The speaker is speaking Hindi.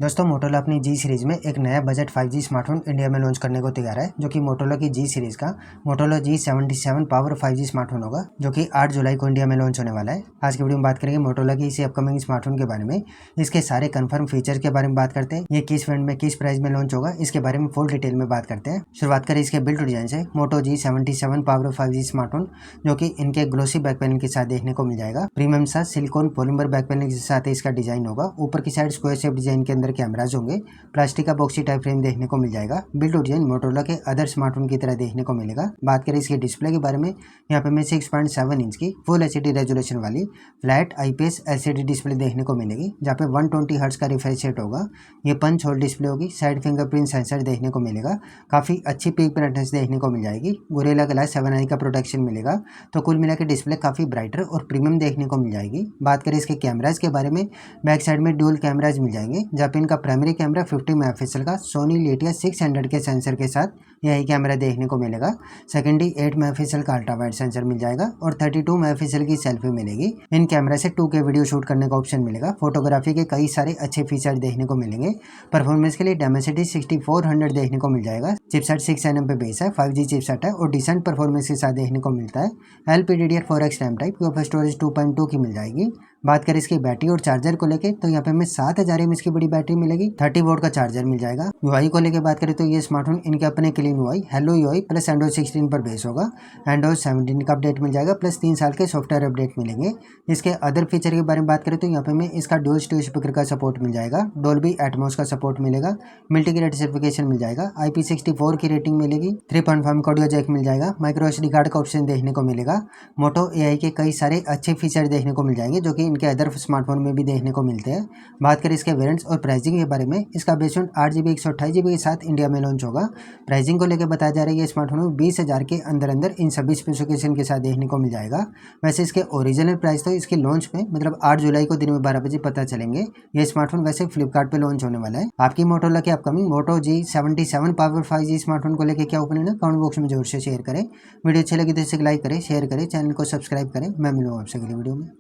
दोस्तों मोटोरोला अपनी जी सीरीज़ में एक नया बजट 5G स्मार्टफोन इंडिया में लॉन्च करने को तैयार है, जो कि मोटोरोला की जी सीरीज़ का Motorola G77 power 5G smartphone होगा, जो कि 8 जुलाई को इंडिया में लॉन्च होने वाला है। आज की वीडियो में बात करेंगे मोटोरोला की इसी अपकमिंग स्मार्टफोन के बारे में, इसके सारे कंफर्म फीचर के बारे में बात करते हैं, ये किस वेरिएंट में किस प्राइस में लॉन्च होगा, इसके बारे में फुल डिटेल में बात करते हैं। शुरुआत करें इसके बिल्ड डिजाइन से। मोटो G77 पावर 5G स्मार्टफोन, जो कि इनके ग्लोसी बैक पैनल के साथ देखने को मिल जाएगा। प्रीमियम सा सिलिकॉन पॉलीमर बैक पैनल के साथ इसका डिजाइन होगा। ऊपर की साइड स्क्वायर शेप डिजाइन के अंदर कैमराज होंगे। प्लास्टिक का बॉक्सी टाइप फ्रेम देखने को मिल जाएगा। बिल्ड डिजाइन मोटोरोला के अदर स्मार्टफोन की तरह देखने को मिलेगा। बात करें इसके डिस्प्ले के बारे में, यहाँ पे हमें 6.7 इंच की फुल एचडी रेजोल्यूशन वाली फ्लैट आईपीएस एलसीडी डिस्प्ले देखने को मिलेगी, जहाँ पे 120 हर्ट्ज का रिफ्रेश रेट होगा। ये पंच होल डिस्प्ले होगी। साइड फिंगरप्रिंट सेंसर देखने को मिलेगा। काफ़ी अच्छी पिक ब्राइटनेस देखने को मिल जाएगी। गोरिल्ला ग्लास 7i का प्रोटेक्शन मिलेगा। तो कुल मिला के डिस्प्ले काफ़ी ब्राइटर और प्रीमियम देखने को मिल जाएगी। बात करें इसके कैमराज के बारे में, बैक साइड में डुअल कैमराज मिल जाएंगे, जहाँ पे इनका प्राइमरी कैमरा 50 मेगापिक्सल का सोनी लेटिया 600 के सेंसर के साथ यही कैमरा देखने को मिलेगा। सेकेंडरी 8 मेगापिक्सल का अल्ट्रा वाइड सेंसर मिल जाएगा और 32 मेगापिक्सल की सेल्फी मिलेगी। इन कैमरा से 2K वीडियो शूट करने का ऑप्शन मिलेगा। फोटोग्राफी के कई सारे अच्छे फीचर देखने को मिलेंगे। परफॉर्मेंस के लिए Dimensity 6400 देखने को मिल जाएगा। चिपसेट 6nm पे बेस है, 5G चिपसेट है और डिसेंट परफॉर्मेंस के साथ देखने को मिलता है। LPDDR4X रैम टाइप की स्टोरेज 2.2 की मिल जाएगी। बात करें इसकी बैटरी और चार्जर को लेके, तो यहाँ पे हमें 7000 mAh की बड़ी बैटरी मिलेगी। 30 वोल्ट का चार्जर मिल जाएगा। यूआई को लेके बात करें तो ये स्मार्टफोन इनके अपने clean UI hello UI plus Android 16 पर बेस होगा। एंड्रॉइड 17 का अपडेट मिल जाएगा, प्लस 3 साल के सॉफ्टवेयर अपडेट मिलेंगे। इसके अदर फीचर के बारे में बात करें तो यहाँ पे हमें इसका डुअल स्टूडियो स्पीकर का सपोर्ट मिल जाएगा। डोल्बी एटमॉस का सपोर्ट मिलेगा। मल्टीग्रेड सर्टिफिकेशन मिल जाएगा। IP64 की रेटिंग मिलेगी। 3.5 ऑडियो जैक मिल जाएगा। माइक्रो एसडी कार्ड का ऑप्शन देखने को मिलेगा। मोटो एआई के कई सारे अच्छे फीचर देखने को मिल जाएंगे, जो कि इनके अदर स्मार्टफोन में भी देखने को मिलते हैं। बात करें इसके वेरिएंट्स और प्राइसिंग के बारे में, इसका वेरिएंट 8GB 128GB के साथ इंडिया में लॉन्च होगा। प्राइसिंग को लेकर बताया जा रहा है ये स्मार्टफोन 20,000 के अंदर अंदर इन सभी स्पेसिफिकेशन के साथ देखने को मिल जाएगा। वैसे इसके ओरिजिनल प्राइस तो इसके लॉन्च में मतलब 8 जुलाई को दिन में 12 बजे पता चलेंगे। ये स्मार्टफोन वैसे फ्लिपकार्ट पे लॉन्च होने वाला है। आपकी मोटोरोला के अपकमिंग मोटो G77 पावर 5G स्मार्टफोन को लेकर क्या ओपिनियन है, कमेंट बॉक्स में जरूर से शेयर करें। वीडियो अच्छी लगी तो इसे लाइक करें, शेयर करें, चैनल को सब्सक्राइब करें। मैं मिलूंगा आपसे अगली वीडियो में।